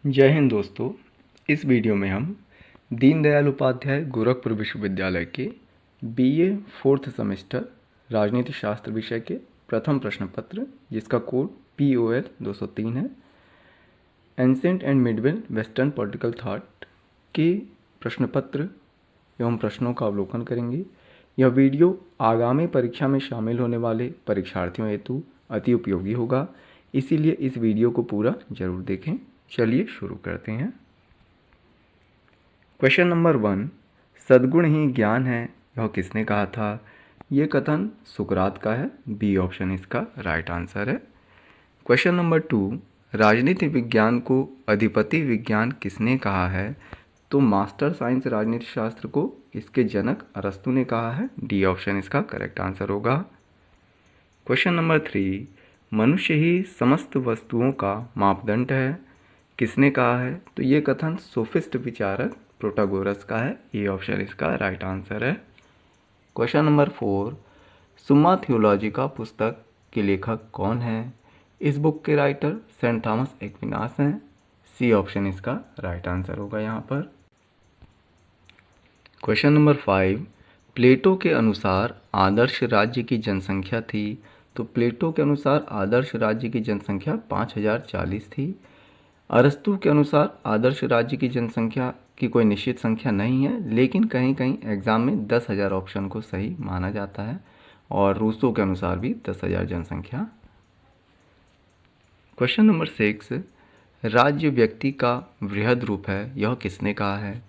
जय हिंद दोस्तों। इस वीडियो में हम दीनदयाल उपाध्याय गोरखपुर विश्वविद्यालय के बीए फोर्थ सेमेस्टर राजनीति शास्त्र विषय के प्रथम प्रश्न पत्र, जिसका कोड POL 203 है, ancient and Midvale western political thought के प्रश्न पत्र एवं प्रश्नों का अवलोकन करेंगे। यह वीडियो आगामी परीक्षा में शामिल होने वाले परीक्षार्थियों हेतु अति उपयोगी होगा, इसीलिए इस वीडियो को पूरा जरूर देखें। चलिए शुरू करते हैं। क्वेश्चन नंबर 1, सद्गुण ही ज्ञान है, यह किसने कहा था? यह कथन सुकरात का है। बी ऑप्शन इसका राइट आंसर है। क्वेश्चन नंबर 2, राजनीति विज्ञान को अधिपति विज्ञान किसने कहा है? तो मास्टर साइंस राजनीति शास्त्र को इसके जनक अरस्तु ने कहा है। डी ऑप्शन इसका करेक्ट आंसर होगा। क्वेश्चन नंबर 3, मनुष्य ही समस्त वस्तुओं का मापदंड है, किसने कहा है? तो ये कथन सोफिस्ट विचारक प्रोटागोरस का है। ए ऑप्शन इसका राइट आंसर है। क्वेश्चन नंबर 4, सुम्मा थियोलॉजिका पुस्तक के लेखक कौन है? इस बुक के राइटर सेंट थॉमस एक्विनास हैं। सी ऑप्शन इसका राइट आंसर होगा यहाँ पर। क्वेश्चन नंबर 5, प्लेटो के अनुसार आदर्श राज्य की जनसंख्या थी। तो प्लेटो के अनुसार आदर्श राज्य की जनसंख्या 5040 थी। अरस्तु के अनुसार आदर्श राज्य की जनसंख्या की कोई निश्चित संख्या नहीं है, लेकिन कहीं कहीं एग्जाम में 10,000 ऑप्शन को सही माना जाता है, और रूसो के अनुसार भी 10,000 जनसंख्या। क्वेश्चन नंबर 6, राज्य व्यक्ति का वृहद रूप है, यह किसने कहा है?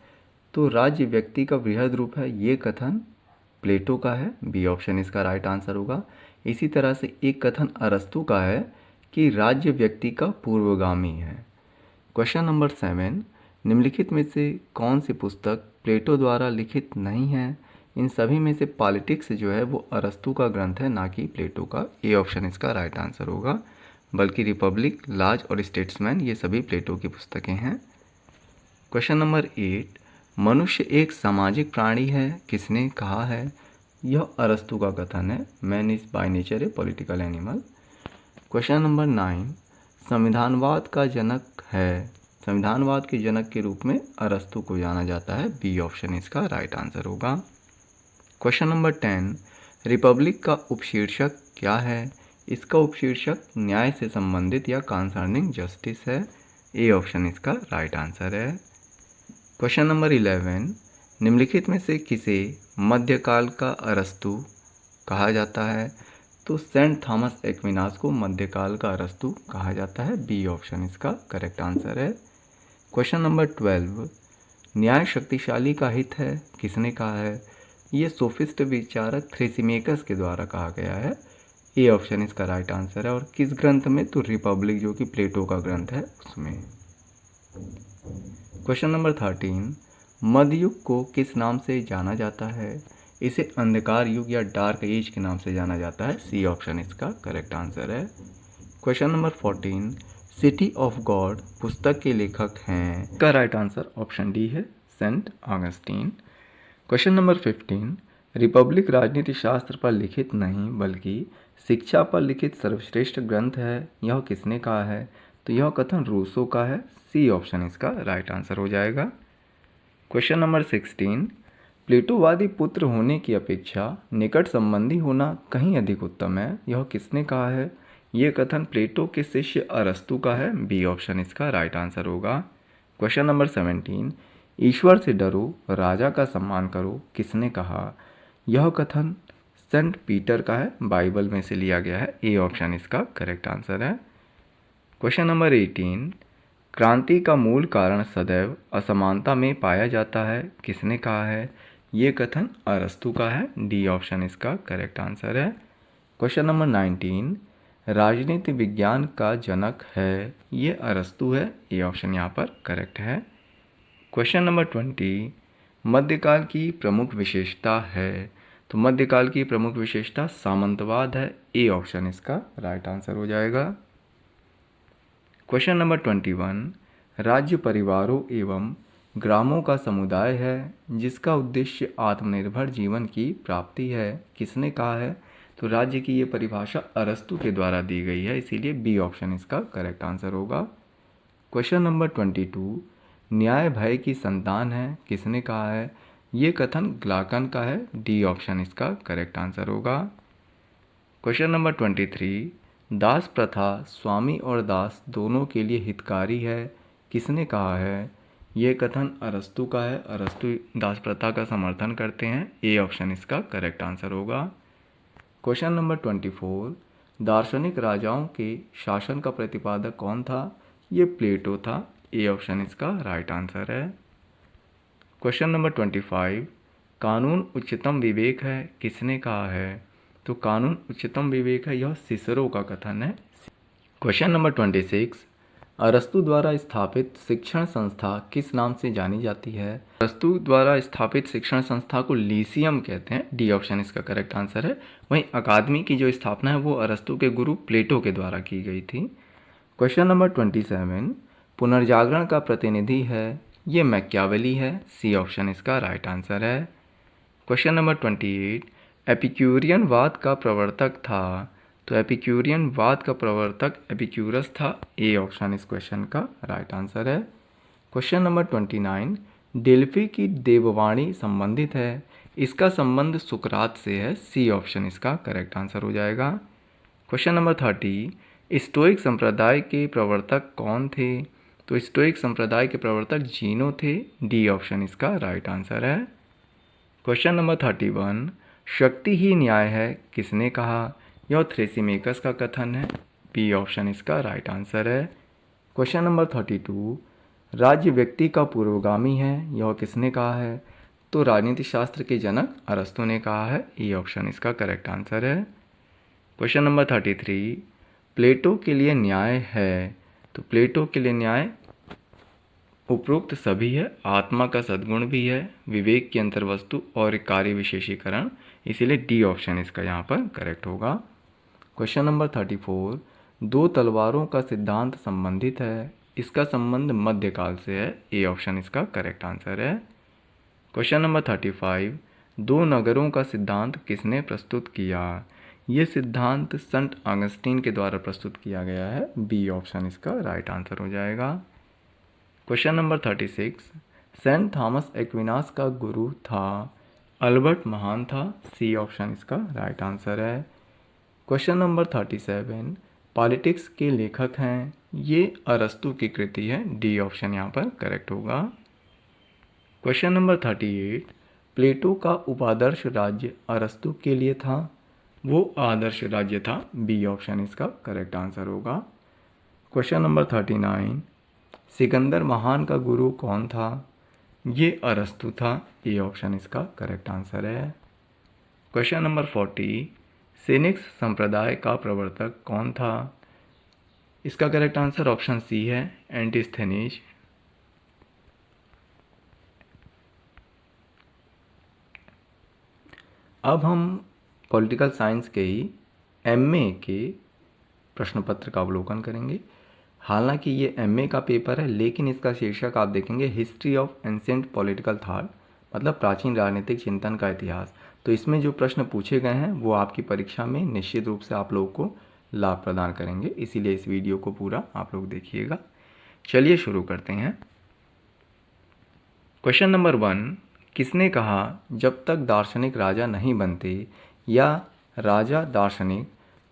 तो राज्य व्यक्ति का वृहद रूप है, ये कथन प्लेटो का है। बी ऑप्शन इसका राइट आंसर होगा। इसी तरह से एक कथन अरस्तु का है कि राज्य व्यक्ति का पूर्वगामी है। क्वेश्चन नंबर 7, निम्नलिखित में से कौन सी पुस्तक प्लेटो द्वारा लिखित नहीं है? इन सभी में से पॉलिटिक्स जो है वो अरस्तु का ग्रंथ है, ना कि प्लेटो का। ए ऑप्शन इसका राइट आंसर होगा। बल्कि रिपब्लिक, लाज और स्टेट्समैन ये सभी प्लेटो की पुस्तकें हैं। क्वेश्चन नंबर 8, मनुष्य एक सामाजिक प्राणी है, किसने कहा है? यह अरस्तु का कथन है। Man is by nature A political animal. Question number 9, संविधानवाद का जनक है, संविधानवाद के जनक के रूप में अरस्तु को जाना जाता है। बी ऑप्शन इसका राइट आंसर होगा। क्वेश्चन नंबर 10, रिपब्लिक का उपशीर्षक क्या है? इसका उपशीर्षक न्याय से संबंधित या कंसर्निंग जस्टिस है। ए ऑप्शन इसका राइट आंसर है। क्वेश्चन नंबर 11, निम्नलिखित में से किसे मध्यकाल का अरस्तु कहा जाता है? तो सेंट थॉमस एक्विनास को मध्यकाल का अरस्तु कहा जाता है। बी ऑप्शन इसका करेक्ट आंसर है। क्वेश्चन नंबर 12, न्याय शक्तिशाली का हित है, किसने कहा है? ये सोफिस्ट विचारक थ्रेसिमेकस के द्वारा कहा गया है। ए ऑप्शन इसका राइट आंसर है। और किस ग्रंथ में? तो रिपब्लिक, जो कि प्लेटो का ग्रंथ है, उसमें। क्वेश्चन नंबर 13, मध्ययुग को किस नाम से जाना जाता है? इसे अंधकार युग या डार्क एज के नाम से जाना जाता है। सी ऑप्शन इसका करेक्ट आंसर है। Question number 14, city of god पुस्तक के लेखक हैं? इसका राइट आंसर ऑप्शन डी है, saint Augustine. Question number 15, Republic राजनीति शास्त्र पर लिखित नहीं बल्कि शिक्षा पर लिखित सर्वश्रेष्ठ ग्रंथ है, यह किसने कहा है? तो यह कथन रूसो का है। सी ऑप्शन इसका राइट आंसर हो जाएगा। क्वेश्चन नंबर 16, प्लेटोवादी पुत्र होने की अपेक्षा निकट संबंधी होना कहीं अधिक उत्तम है, यह किसने कहा है? यह कथन प्लेटो के शिष्य अरस्तु का है। बी ऑप्शन इसका राइट आंसर होगा। क्वेश्चन नंबर 17, ईश्वर से डरो, राजा का सम्मान करो, किसने कहा? यह कथन सेंट पीटर का है, बाइबल में से लिया गया है। ए ऑप्शन इसका करेक्ट आंसर है। क्वेश्चन नंबर 18, क्रांति का मूल कारण सदैव असमानता में पाया जाता है, किसने कहा है? ये कथन अरस्तु का है। डी ऑप्शन इसका करेक्ट आंसर है। क्वेश्चन नंबर 19, राजनीति विज्ञान का जनक है, ये अरस्तु है। ए ऑप्शन यहाँ पर करेक्ट है। क्वेश्चन नंबर 20, मध्यकाल की प्रमुख विशेषता है, तो मध्यकाल की प्रमुख विशेषता सामंतवाद है। ए ऑप्शन इसका राइट आंसर हो जाएगा। क्वेश्चन नंबर 21, राज्य परिवारों एवं ग्रामों का समुदाय है जिसका उद्देश्य आत्मनिर्भर जीवन की प्राप्ति है, किसने कहा है? तो राज्य की ये परिभाषा अरस्तु के द्वारा दी गई है, इसीलिए बी ऑप्शन इसका करेक्ट आंसर होगा। क्वेश्चन नंबर 22, न्याय भय की संतान है, किसने कहा है? ये कथन ग्लाकन का है। डी ऑप्शन इसका करेक्ट आंसर होगा। क्वेश्चन नंबर 23, दास प्रथा स्वामी और दास दोनों के लिए हितकारी है, किसने कहा है? ये कथन अरस्तु का है। अरस्तु दास प्रथा का समर्थन करते हैं। ए ऑप्शन इसका करेक्ट आंसर होगा। क्वेश्चन नंबर 24, दार्शनिक राजाओं के शासन का प्रतिपादक कौन था? ये प्लेटो था। ए ऑप्शन इसका राइट आंसर है। क्वेश्चन नंबर 25, कानून उच्चतम विवेक है, किसने कहा है? तो कानून उच्चतम विवेक है, यह सिसरो का कथन है। क्वेश्चन नंबर 26, अरस्तु द्वारा स्थापित शिक्षण संस्था किस नाम से जानी जाती है? अरस्तु द्वारा स्थापित शिक्षण संस्था को लीसियम कहते हैं। डी ऑप्शन इसका करेक्ट आंसर है। वहीं अकादमी की जो स्थापना है वो अरस्तु के गुरु प्लेटो के द्वारा की गई थी। क्वेश्चन नंबर 27, पुनर्जागरण का प्रतिनिधि है, ये मैकियावेली है। सी ऑप्शन इसका राइट आंसर है। क्वेश्चन नंबर 28, एपिक्यूरियन वाद का प्रवर्तक था, तो एपिक्यूरियन वाद का प्रवर्तक एपिक्यूरस था। ए ऑप्शन इस क्वेश्चन का राइट आंसर है। क्वेश्चन नंबर 29, डेल्फी की देववाणी संबंधित है, इसका संबंध सुकरात से है। सी ऑप्शन इसका करेक्ट आंसर हो जाएगा। क्वेश्चन नंबर 30, स्टोइक संप्रदाय के प्रवर्तक कौन थे? तो स्टोइक संप्रदाय के प्रवर्तक जीनो थे। डी ऑप्शन इसका राइट आंसर है। क्वेश्चन नंबर 31, शक्ति ही न्याय है, किसने कहा? यह थ्रेसिमेकस का कथन है। बी ऑप्शन इसका राइट आंसर है। क्वेश्चन नंबर 32, राज्य व्यक्ति का पूर्वगामी है, यह किसने कहा है? तो राजनीति शास्त्र के जनक अरस्तु ने कहा है। ए ऑप्शन इसका करेक्ट आंसर है। क्वेश्चन नंबर 33, प्लेटो के लिए न्याय है, तो प्लेटो के लिए न्याय उपरोक्त सभी है। आत्मा का सद्गुण भी है, विवेक की अंतर्वस्तु और कार्य विशेषीकरण, इसीलिए डी ऑप्शन इसका यहाँ पर करेक्ट होगा। क्वेश्चन नंबर 34, दो तलवारों का सिद्धांत संबंधित है, इसका संबंध मध्यकाल से है। ए ऑप्शन इसका करेक्ट आंसर है। क्वेश्चन नंबर 35, दो नगरों का सिद्धांत किसने प्रस्तुत किया? ये सिद्धांत संत अगस्तीन के द्वारा प्रस्तुत किया गया है। बी ऑप्शन इसका राइट आंसर हो जाएगा। Question number 36, saint Thomas Aquinas का गुरु था, अल्बर्ट महान था। सी ऑप्शन इसका राइट आंसर है। क्वेश्चन नंबर 37, पॉलिटिक्स के लेखक हैं, ये अरस्तु की कृति है। डी ऑप्शन यहाँ पर करेक्ट होगा। क्वेश्चन नंबर 38, प्लेटो का उपादर्श राज्य अरस्तु के लिए था, वो आदर्श राज्य था। बी ऑप्शन इसका करेक्ट आंसर होगा। क्वेश्चन नंबर 39, सिकंदर महान का गुरु कौन था? ये अरस्तु था। ए ऑप्शन इसका करेक्ट आंसर है। क्वेश्चन नंबर 40, सीनिक्स संप्रदाय का प्रवर्तक कौन था? इसका करेक्ट आंसर ऑप्शन सी है, एंटिस्थेनीज। अब हम पॉलिटिकल साइंस के ही एमए के प्रश्न पत्र का अवलोकन करेंगे। हालांकि ये एमए का पेपर है, लेकिन इसका शीर्षक आप देखेंगे history of ancient political thought, मतलब प्राचीन राजनीतिक चिंतन का इतिहास। तो इसमें जो प्रश्न पूछे गए हैं वो आपकी परीक्षा में निश्चित रूप से आप लोगों को लाभ प्रदान करेंगे, इसीलिए इस वीडियो को पूरा आप लोग देखिएगा। चलिए शुरू करते हैं। क्वेश्चन नंबर 1, किसने कहा जब तक दार्शनिक राजा नहीं बनते या राजा दार्शनिक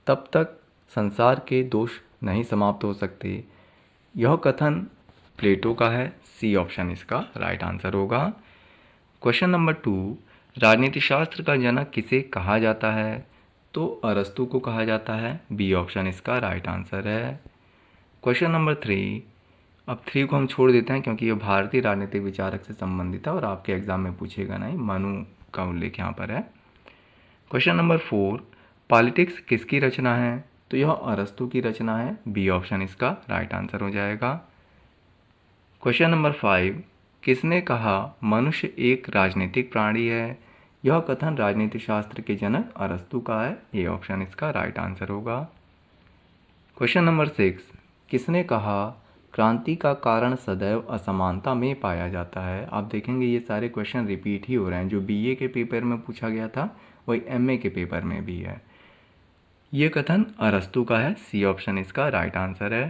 तब तक संसार के दोष नहीं समाप्त हो सकते? यह कथन प्लेटो का है। सी ऑप्शन इसका राइट आंसर होगा। क्वेश्चन नंबर 2, राजनीति शास्त्र का जनक किसे कहा जाता है? तो अरस्तु को कहा जाता है। बी ऑप्शन इसका राइट आंसर है। क्वेश्चन नंबर 3, अब 3 को हम छोड़ देते हैं क्योंकि ये भारतीय राजनीतिक विचारक से संबंधित है और आपके एग्जाम में पूछेगा नहीं, मनु का उल्लेख यहाँ पर है। क्वेश्चन नंबर 4, पॉलिटिक्स किसकी रचना है? तो यह अरस्तु की रचना है। बी ऑप्शन इसका राइट आंसर हो जाएगा। क्वेश्चन नंबर 5, किसने कहा मनुष्य एक राजनीतिक प्राणी है? यह कथन राजनीति शास्त्र के जनक अरस्तु का है। ए ऑप्शन इसका राइट आंसर होगा। क्वेश्चन नंबर 6, किसने कहा क्रांति का कारण सदैव असमानता में पाया जाता है? आप देखेंगे ये सारे क्वेश्चन रिपीट ही हो रहे हैं, जो बीए के पेपर में पूछा गया था वही एमए के पेपर में भी है। ये कथन अरस्तु का है। सी ऑप्शन इसका राइट आंसर है।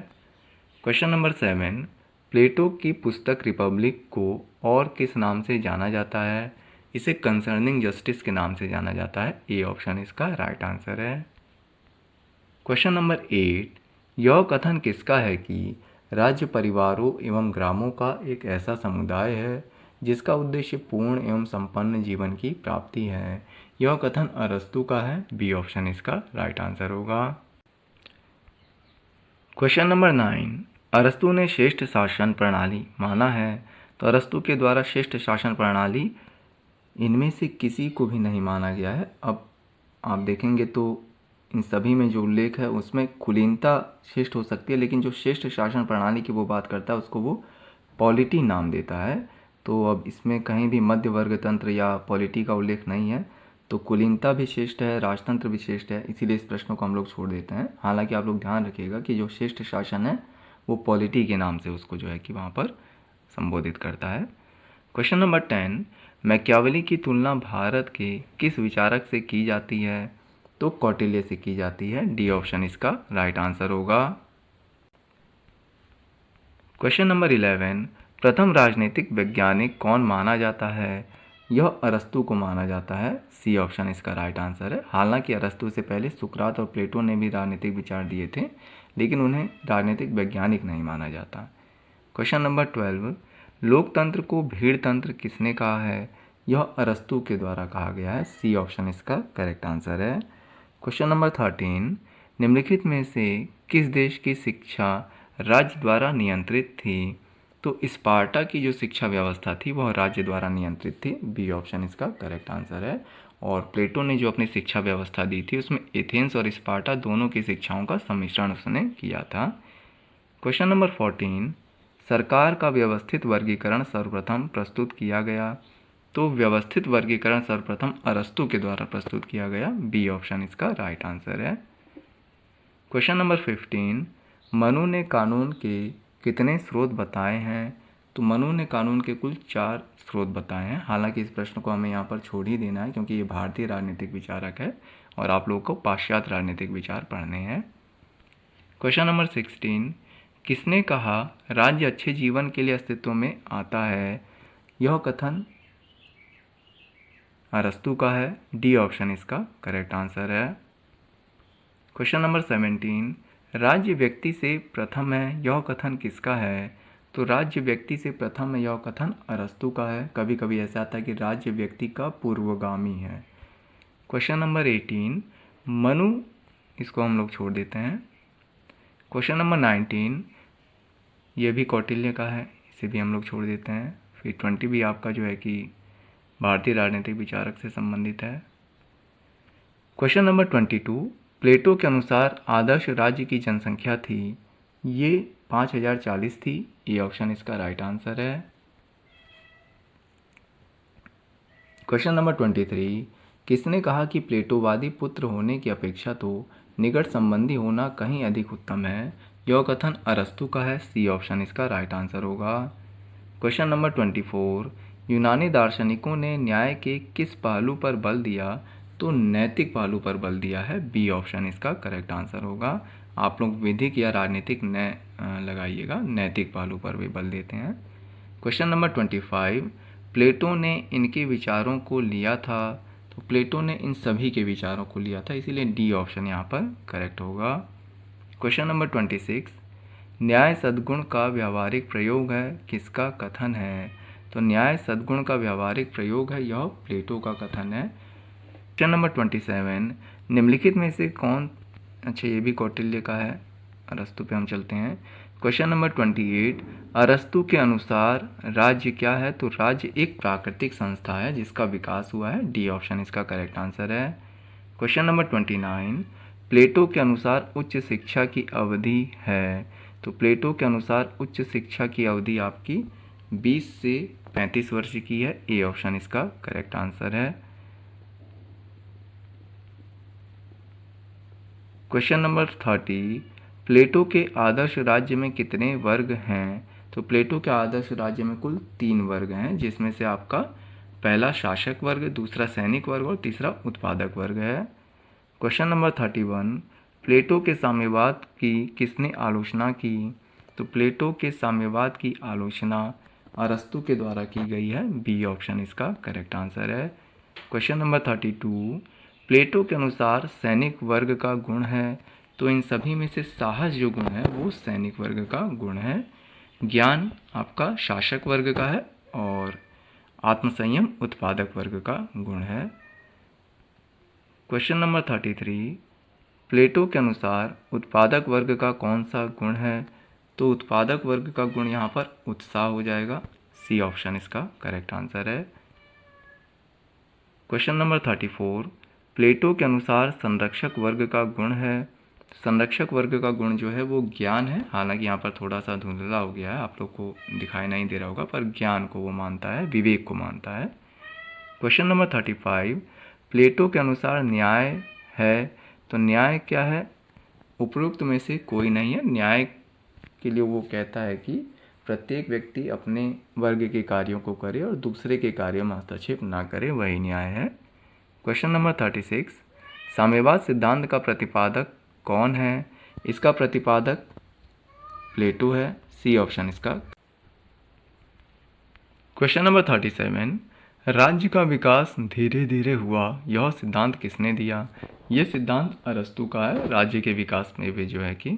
क्वेश्चन नंबर 7, प्लेटो की पुस्तक रिपब्लिक को और किस नाम से जाना जाता है? इसे कंसर्निंग जस्टिस के नाम से जाना जाता है। ए ऑप्शन इसका राइट आंसर है। क्वेश्चन नंबर 8, यह कथन किसका है कि राज्य परिवारों एवं ग्रामों का एक ऐसा समुदाय है जिसका उद्देश्य पूर्ण एवं संपन्न जीवन की प्राप्ति है? यह कथन अरस्तु का है। बी ऑप्शन इसका राइट आंसर होगा। क्वेश्चन नंबर 9, अरस्तु ने श्रेष्ठ शासन प्रणाली माना है, तो अरस्तु के द्वारा श्रेष्ठ शासन प्रणाली इनमें से किसी को भी नहीं माना गया है। अब आप देखेंगे तो इन सभी में जो उल्लेख है उसमें कुलीनता श्रेष्ठ हो सकती है, लेकिन जो श्रेष्ठ शासन प्रणाली की वो बात करता है उसको वो पॉलिटी नाम देता है। तो अब इसमें कहीं भी मध्य वर्ग तंत्र या पॉलिटी का उल्लेख नहीं है, तो कुलीनता भी श्रेष्ठ है, राजतंत्र भी श्रेष्ठ है, इसीलिए इस प्रश्न को हम लोग छोड़ देते हैं। हालांकि आप लोग ध्यान रखिएगा कि जो श्रेष्ठ शासन है वो पॉलिटी के नाम से उसको जो है कि वहाँ पर संबोधित करता है। क्वेश्चन नंबर 10, मैकियावेली की तुलना भारत के किस विचारक से की जाती है? तो कौटिल्य से की जाती है। डी ऑप्शन इसका राइट आंसर होगा। क्वेश्चन नंबर 11, प्रथम राजनीतिक वैज्ञानिक कौन माना जाता है? यह अरस्तु को माना जाता है। सी ऑप्शन इसका राइट आंसर है। हालांकि अरस्तु से पहले सुकरात और प्लेटो ने भी राजनीतिक विचार दिए थे, लेकिन उन्हें राजनीतिक वैज्ञानिक नहीं माना जाता। क्वेश्चन नंबर 12, लोकतंत्र को भीड़ तंत्र किसने कहा है? यह अरस्तु के द्वारा कहा गया है। सी ऑप्शन इसका करेक्ट आंसर है। क्वेश्चन नंबर 13, निम्नलिखित में से किस देश की शिक्षा राज्य द्वारा नियंत्रित थी? तो स्पार्टा की जो शिक्षा व्यवस्था थी वह राज्य द्वारा नियंत्रित थी। बी ऑप्शन इसका करेक्ट आंसर है। और प्लेटो ने जो अपनी शिक्षा व्यवस्था दी थी उसमें एथेंस और स्पार्टा दोनों की शिक्षाओं का सम्मिश्रण उसने किया था। क्वेश्चन नंबर 14, सरकार का व्यवस्थित वर्गीकरण सर्वप्रथम प्रस्तुत किया गया? तो व्यवस्थित वर्गीकरण सर्वप्रथम अरस्तु के द्वारा प्रस्तुत किया गया। बी ऑप्शन इसका राइट आंसर है। क्वेश्चन नंबर 15, मनु ने कानून के कितने स्रोत बताए हैं? तो मनु ने कानून के कुल 4 स्रोत बताए हैं। हालांकि इस प्रश्न को हमें यहाँ पर छोड़ ही देना है क्योंकि ये भारतीय राजनीतिक विचारक है और आप लोगों को पाश्चात्य राजनीतिक विचार पढ़ने हैं। क्वेश्चन नंबर 16, किसने कहा राज्य अच्छे जीवन के लिए अस्तित्व में आता है? यह कथन अरस्तु का है। डी ऑप्शन इसका करेक्ट आंसर है। क्वेश्चन नंबर 17, राज्य व्यक्ति से प्रथम है, यह कथन किसका है? तो राज्य व्यक्ति से प्रथम है, यह कथन अरस्तु का है। कभी कभी ऐसा आता है कि राज्य व्यक्ति का पूर्वगामी है। क्वेश्चन नंबर 18, मनु, इसको हम लोग छोड़ देते हैं। क्वेश्चन नंबर 19, ये भी कौटिल्य का है, इसे भी हम लोग छोड़ देते हैं। फिर 20 भी आपका जो है कि भारतीय राजनीतिक विचारक से संबंधित है। क्वेश्चन नंबर 22, प्लेटो के अनुसार आदर्श राज्य की जनसंख्या थी, ये 5040 थी। ये ऑप्शन इसका राइट आंसर है। क्वेश्चन नंबर 23, किसने कहा कि प्लेटोवादी पुत्र होने की अपेक्षा तो निकट संबंधी होना कहीं अधिक उत्तम है? यह कथन अरस्तु का है। सी ऑप्शन इसका राइट आंसर होगा। क्वेश्चन नंबर 24, यूनानी दार्शनिकों ने न्याय के किस पहलू पर बल दिया? तो नैतिक पहलू पर बल दिया है। बी ऑप्शन इसका करेक्ट आंसर होगा। आप लोग विधिक या राजनीतिक न लगाइएगा, नैतिक पहलू पर भी बल देते हैं। क्वेश्चन नंबर 25, प्लेटो ने इनके विचारों को लिया था? तो प्लेटो ने इन सभी के विचारों को लिया था, इसीलिए डी ऑप्शन यहाँ पर करेक्ट होगा। क्वेश्चन नंबर 26, न्याय सद्गुण का व्यावहारिक प्रयोग है, किसका कथन है? तो न्याय सद्गुण का व्यावहारिक प्रयोग है, यह प्लेटो का कथन है। क्वेश्चन नंबर 27, निम्नलिखित में से कौन, अच्छा ये भी कौटिल्य का है, अरस्तु पे हम चलते हैं। क्वेश्चन नंबर 28, अरस्तु के अनुसार राज्य क्या है? तो राज्य एक प्राकृतिक संस्था है जिसका विकास हुआ है। डी ऑप्शन इसका करेक्ट आंसर है। क्वेश्चन नंबर 29, प्लेटो के अनुसार उच्च शिक्षा की अवधि है? तो प्लेटो के अनुसार उच्च शिक्षा की अवधि आपकी 20 से 35 वर्ष की है। ए ऑप्शन इसका करेक्ट आंसर है। क्वेश्चन नंबर 30, प्लेटो के आदर्श राज्य में कितने वर्ग हैं? तो प्लेटो के आदर्श राज्य में कुल 3 वर्ग हैं, जिसमें से आपका पहला शासक वर्ग, दूसरा सैनिक वर्ग और तीसरा उत्पादक वर्ग है। क्वेश्चन नंबर 31, प्लेटो के साम्यवाद की किसने आलोचना की? तो प्लेटो के साम्यवाद की आलोचना अरस्तु के द्वारा की गई है। बी ऑप्शन इसका करेक्ट आंसर है। क्वेश्चन नंबर 32, प्लेटो के अनुसार सैनिक वर्ग का गुण है, तो इन सभी में से साहस जो गुण है वो सैनिक वर्ग का गुण है। ज्ञान आपका शासक वर्ग का है और आत्मसंयम उत्पादक वर्ग का गुण है। क्वेश्चन नंबर 33, प्लेटो के अनुसार उत्पादक वर्ग का कौन सा गुण है, तो उत्पादक वर्ग का गुण यहाँ पर उत्साह हो जाएगा। सी ऑप्शन इसका करेक्ट आंसर है। क्वेश्चन नंबर 34, प्लेटो के अनुसार संरक्षक वर्ग का गुण है। संरक्षक वर्ग का गुण जो है वो ज्ञान है, हालांकि यहाँ पर थोड़ा सा धुंधला हो गया है, आप लोग को दिखाई नहीं दे रहा होगा, पर ज्ञान को वो मानता है, विवेक को मानता है। क्वेश्चन नंबर 35, प्लेटो के अनुसार न्याय है, तो न्याय क्या है? उपरोक्त में से कोई नहीं है। न्याय के लिए वो कहता है कि प्रत्येक व्यक्ति अपने वर्ग के कार्यों को करे और दूसरे के कार्यों में हस्तक्षेप ना करे, वही न्याय है। क्वेश्चन नंबर 36, साम्यवाद सिद्धांत का प्रतिपादक कौन है? इसका प्रतिपादक प्लेटो है। सी ऑप्शन इसका। क्वेश्चन नंबर 37, राज्य का विकास धीरे धीरे हुआ, यह सिद्धांत किसने दिया? यह सिद्धांत अरस्तु का है। राज्य के विकास में भी जो है कि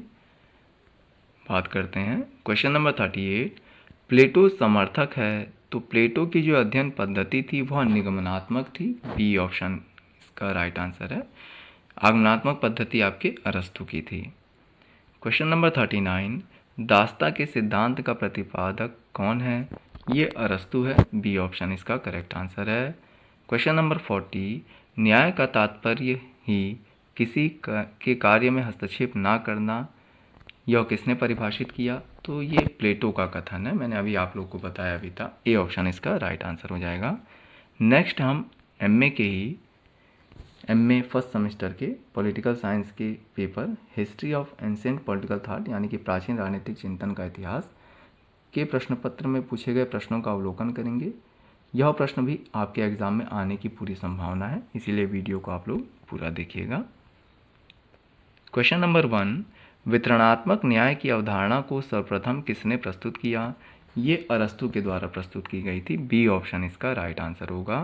बात करते हैं। क्वेश्चन नंबर 38, प्लेटो समर्थक है, तो प्लेटो की जो अध्ययन पद्धति थी वह निगमनात्मक थी। बी ऑप्शन इसका राइट आंसर है। आगमनात्मक पद्धति आपके अरस्तु की थी। क्वेश्चन नंबर 39, दास्ता के सिद्धांत का प्रतिपादक कौन है? ये अरस्तु है। बी ऑप्शन इसका करेक्ट आंसर है। क्वेश्चन नंबर 40, न्याय का तात्पर्य ही किसी के कार्य में हस्तक्षेप ना करना, यह किसने परिभाषित किया? तो ये प्लेटो का कथन है, मैंने अभी आप लोग को बताया भी था। ए ऑप्शन इसका राइट आंसर हो जाएगा। नेक्स्ट हम एमए फर्स्ट सेमेस्टर के पॉलिटिकल साइंस के paper history of ancient political thought यानी कि प्राचीन राजनीतिक चिंतन का इतिहास के प्रश्न पत्र में पूछे गए प्रश्नों का अवलोकन करेंगे। यह प्रश्न भी आपके एग्जाम में आने की पूरी संभावना है, इसीलिए वीडियो को आप लोग पूरा देखिएगा। क्वेश्चन नंबर 1, वितरणात्मक न्याय की अवधारणा को सर्वप्रथम किसने प्रस्तुत किया? ये अरस्तु के द्वारा प्रस्तुत की गई थी। बी ऑप्शन इसका राइट आंसर होगा।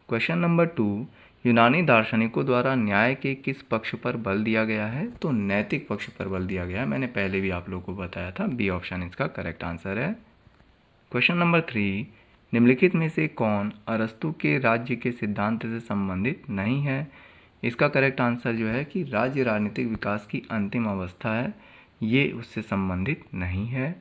क्वेश्चन नंबर 2, यूनानी दार्शनिकों द्वारा न्याय के किस पक्ष पर बल दिया गया है? तो नैतिक पक्ष पर बल दिया गया है, मैंने पहले भी आप लोगों को बताया था। बी ऑप्शन इसका करेक्ट आंसर है। क्वेश्चन नंबर 3, निम्नलिखित में से कौन अरस्तु के राज्य के सिद्धांत से संबंधित नहीं है? इसका करेक्ट आंसर जो है कि राज्य राजनीतिक विकास की अंतिम अवस्था है, ये उससे संबंधित नहीं है।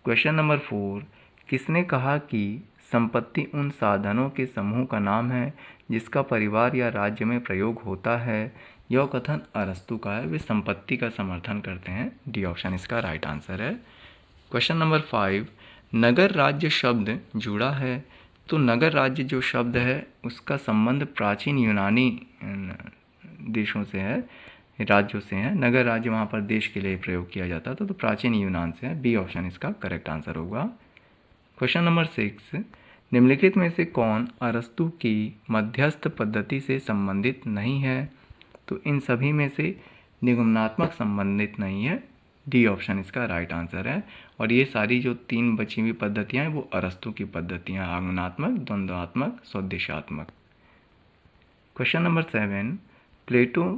क्वेश्चन नंबर 4, किसने कहा कि संपत्ति उन साधनों के समूह का नाम है जिसका परिवार या राज्य में प्रयोग होता है? यह कथन अरस्तु का है, वे संपत्ति का समर्थन करते हैं। डी ऑप्शन इसका राइट आंसर है। क्वेश्चन नंबर 5, नगर राज्य शब्द जुड़ा है, तो नगर राज्य जो शब्द है उसका संबंध प्राचीन यूनानी देशों से है, राज्यों से है। नगर राज्य वहाँ पर देश के लिए प्रयोग किया जाता था, तो प्राचीन यूनान से है। बी ऑप्शन इसका करेक्ट आंसर होगा। क्वेश्चन नंबर 6, निम्नलिखित में से कौन अरस्तु की मध्यस्थ पद्धति से संबंधित नहीं है? तो इन सभी में से निगमनात्मक संबंधित नहीं है। डी ऑप्शन इसका राइट आंसर है। और ये सारी जो 3 बची हुई पद्धतियाँ हैं वो अरस्तु की पद्धतियाँ, आगमनात्मक, द्वंद्वात्मक, स्वदेशात्मक। क्वेश्चन नंबर 7, प्लेटो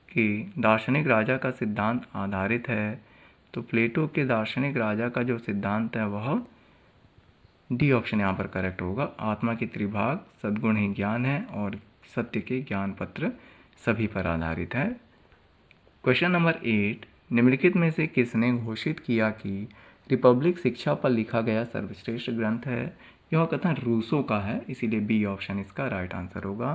के दार्शनिक राजा का सिद्धांत आधारित है, तो प्लेटो के दार्शनिक राजा का जो सिद्धांत है वह डी ऑप्शन यहाँ पर करेक्ट होगा। आत्मा की त्रिभाग, सद्गुण ही ज्ञान है और सत्य के ज्ञान पत्र सभी पर आधारित है। क्वेश्चन नंबर 8, निम्नलिखित में से किसने घोषित किया कि रिपब्लिक शिक्षा पर लिखा गया सर्वश्रेष्ठ ग्रंथ है? यह कथन रूसो का है, इसीलिए बी ऑप्शन इसका राइट आंसर होगा।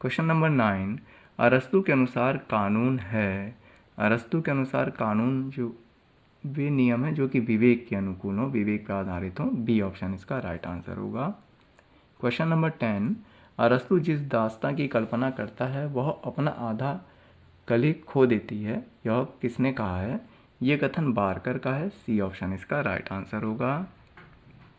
क्वेश्चन नंबर 9, अरस्तु के अनुसार कानून है। अरस्तु के अनुसार कानून जो वे नियम है जो कि विवेक के अनुकूल हो, विवेक पर आधारित हो। बी ऑप्शन इसका राइट आंसर होगा। क्वेश्चन नंबर 10, अरस्तु जिस दास्ता की कल्पना करता है वह अपना आधा कली खो देती है, यह किसने कहा है? ये कथन बारकर का है। सी ऑप्शन इसका राइट आंसर होगा।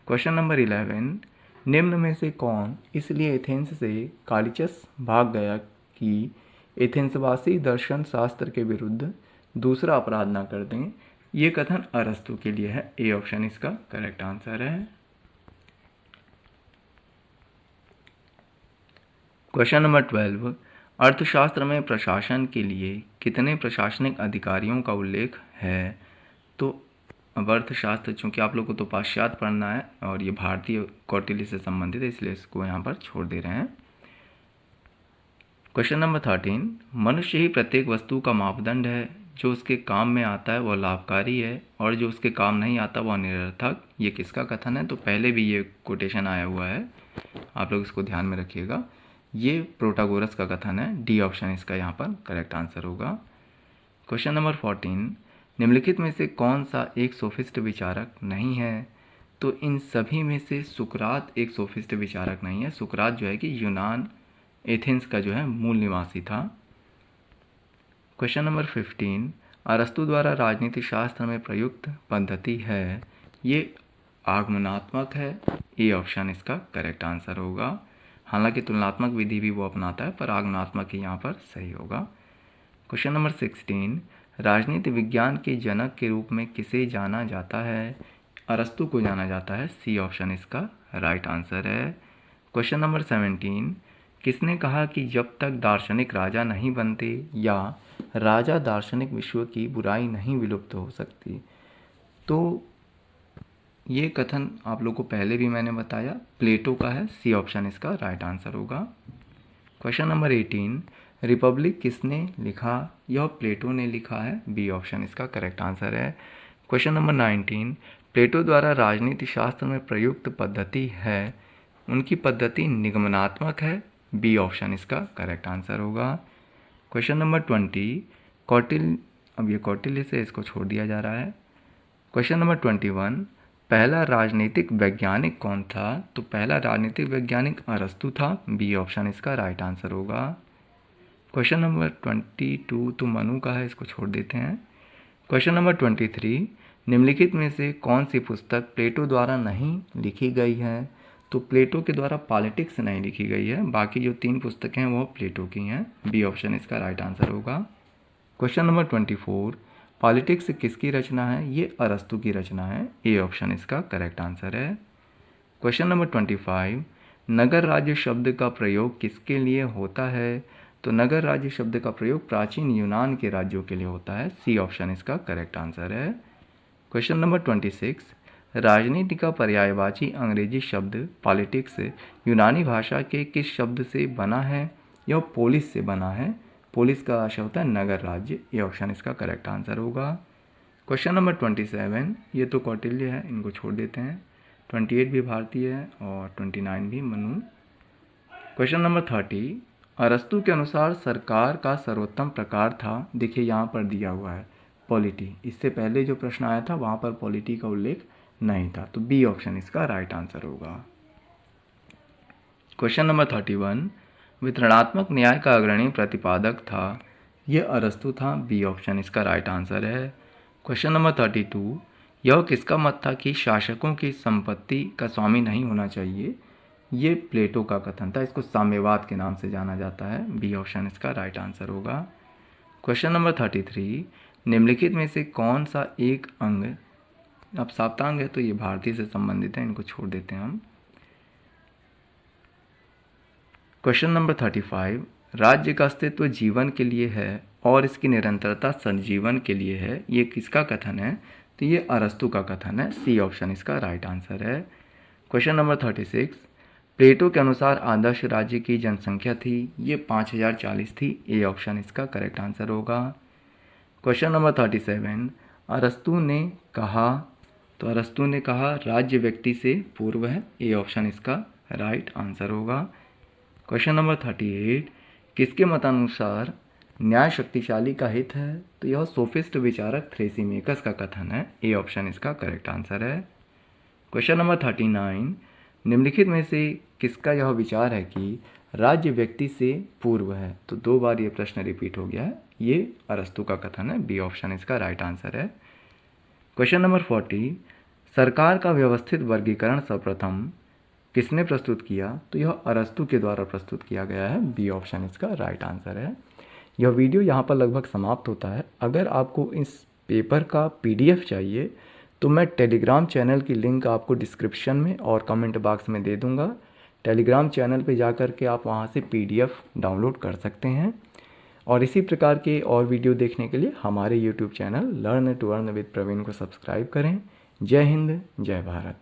क्वेश्चन नंबर 11, निम्न में से कौन इसलिए एथेंस से कालिचस भाग गया कि एथेंसवासी दर्शन शास्त्र के विरुद्ध दूसरा अपराध ना कर दें, ये कथन अरस्तु के लिए है। ए ऑप्शन इसका करेक्ट आंसर है। क्वेश्चन नंबर 12, अर्थशास्त्र में प्रशासन के लिए कितने प्रशासनिक अधिकारियों का उल्लेख है? तो अब अर्थशास्त्र, चूंकि आप लोग को तो पाश्चात्य पढ़ना है और ये भारतीय कौटिल्य से संबंधित है, इसलिए इसको यहाँ पर छोड़ दे रहे हैं। क्वेश्चन नंबर 13, मनुष्य ही प्रत्येक वस्तु का मापदंड है, जो उसके काम में आता है वह लाभकारी है और जो उसके काम नहीं आता वह निरर्थक। ये किसका कथन है? तो पहले भी ये कोटेशन आया हुआ है, आप लोग इसको ध्यान में रखिएगा। ये प्रोटागोरस का कथन है। डी ऑप्शन इसका यहाँ पर करेक्ट आंसर होगा। क्वेश्चन नंबर 14, निम्नलिखित में से कौन सा एक सोफिस्ट विचारक नहीं है? तो इन सभी में से सुकरात एक सोफिस्ट विचारक नहीं है। सुकरात जो है कि यूनान एथेंस का जो है मूल निवासी था। क्वेश्चन नंबर 15, अरस्तु द्वारा राजनीति शास्त्र में प्रयुक्त पद्धति है, ये आगमनात्मक है। ए ऑप्शन इसका करेक्ट आंसर होगा। हालांकि तुलनात्मक विधि भी वो अपनाता है, पर आगमनात्मक ही यहाँ पर सही होगा। क्वेश्चन नंबर 16, राजनीति विज्ञान के जनक के रूप में किसे जाना जाता है? अरस्तु को जाना जाता है। सी ऑप्शन इसका राइट आंसर है। क्वेश्चन नंबर 17, किसने कहा कि जब तक दार्शनिक राजा नहीं बनते या राजा दार्शनिक विश्व की बुराई नहीं विलुप्त हो सकती? तो ये कथन आप लोग को पहले भी मैंने बताया, प्लेटो का है। सी ऑप्शन इसका राइट आंसर होगा। क्वेश्चन नंबर 18, रिपब्लिक किसने लिखा? यह प्लेटो ने लिखा है। बी ऑप्शन इसका करेक्ट आंसर है। क्वेश्चन नंबर 19, प्लेटो द्वारा राजनीति शास्त्र में प्रयुक्त पद्धति है, उनकी पद्धति निगमनात्मक है। बी ऑप्शन इसका करेक्ट आंसर होगा। क्वेश्चन नंबर 20, कौटिल्य, अब ये कौटिल्य से इसको छोड़ दिया जा रहा है। क्वेश्चन नंबर 21, पहला राजनीतिक वैज्ञानिक कौन था? तो पहला राजनीतिक वैज्ञानिक अरस्तु था। बी ऑप्शन इसका राइट आंसर होगा। क्वेश्चन नंबर 22 तो मनु का है, इसको छोड़ देते हैं। क्वेश्चन नंबर 23, निम्नलिखित में से कौन सी पुस्तक प्लेटो द्वारा नहीं लिखी गई है? तो प्लेटो के द्वारा पॉलिटिक्स नहीं लिखी गई है, बाकी जो 3 पुस्तकें हैं वो प्लेटो की हैं। बी ऑप्शन इसका राइट आंसर होगा। क्वेश्चन नंबर 24, पॉलिटिक्स किसकी रचना है? ये अरस्तु की रचना है। ए ऑप्शन इसका करेक्ट आंसर है। क्वेश्चन नंबर 25, नगर राज्य शब्द का प्रयोग किसके लिए होता है? तो नगर राज्य शब्द का प्रयोग प्राचीन यूनान के राज्यों के लिए होता है। सी ऑप्शन इसका करेक्ट आंसर है। क्वेश्चन नंबर 26, राजनीति का पर्यायवाची अंग्रेजी शब्द पॉलिटिक्स यूनानी भाषा के किस शब्द से बना है? यह पोलिस से बना है। पोलिस का आशय होता है नगर राज्य। ये ऑप्शन इसका करेक्ट आंसर होगा। क्वेश्चन नंबर 27, ये तो कौटिल्य है, इनको छोड़ देते हैं। 28 भी भारतीय है और 29 भी मनु। क्वेश्चन नंबर 30, अरस्तु के अनुसार सरकार का सर्वोत्तम प्रकार था। देखिए यहाँ पर दिया हुआ है पॉलिटी। इससे पहले जो प्रश्न आया था वहाँ पर पॉलिटी का उल्लेख नहीं था, तो बी ऑप्शन इसका राइट आंसर होगा। क्वेश्चन नंबर 31, वितरणात्मक न्याय का अग्रणी प्रतिपादक था, यह अरस्तु था। बी ऑप्शन इसका राइट आंसर है। क्वेश्चन नंबर 32, यह किसका मत था कि शासकों की संपत्ति का स्वामी नहीं होना चाहिए? ये प्लेटो का कथन था। इसको साम्यवाद के नाम से जाना जाता है। बी ऑप्शन इसका राइट आंसर होगा। क्वेश्चन नंबर 33, निम्नलिखित में से कौन सा एक अंग, अब सप्तांग है तो ये भारतीय से संबंधित है, इनको छोड़ देते हैं हम। क्वेश्चन नंबर 35, राज्य का अस्तित्व जीवन के लिए है और इसकी निरंतरता संजीवन के लिए है, ये किसका कथन है? तो ये अरस्तु का कथन है। सी ऑप्शन इसका राइट आंसर है। क्वेश्चन नंबर 36, प्लेटो के अनुसार आदर्श राज्य की जनसंख्या थी, ये 5040 थी। ए ऑप्शन इसका करेक्ट आंसर होगा। क्वेश्चन नंबर 37, अरस्तु ने कहा, तो अरस्तु ने कहा राज्य व्यक्ति से पूर्व है। ए ऑप्शन इसका राइट आंसर होगा। क्वेश्चन नंबर 38, किसके मतानुसार न्याय शक्तिशाली का हित है? तो यह सोफिस्ट विचारक थ्रेसिमेकस का कथन है। ए ऑप्शन इसका करेक्ट आंसर है। क्वेश्चन नंबर 39, निम्नलिखित में से किसका यह विचार है कि राज्य व्यक्ति से पूर्व है? तो 2 बार ये प्रश्न रिपीट हो गया है। ये अरस्तु का कथन है। बी ऑप्शन इसका राइट आंसर है। क्वेश्चन नंबर 40, सरकार का व्यवस्थित वर्गीकरण सर्वप्रथम किसने प्रस्तुत किया? तो यह अरस्तु के द्वारा प्रस्तुत किया गया है। बी ऑप्शन इसका राइट आंसर है। यह वीडियो यहाँ पर लगभग समाप्त होता है। अगर आपको इस पेपर का PDF चाहिए तो मैं टेलीग्राम चैनल की लिंक आपको डिस्क्रिप्शन में और कमेंट बॉक्स में दे दूँगा। टेलीग्राम चैनल पे जा कर के आप वहाँ से PDF डाउनलोड कर सकते हैं। और इसी प्रकार के और वीडियो देखने के लिए हमारे YouTube channel learn to earn with Praveen को सब्सक्राइब करें। जय हिंद, जय भारत।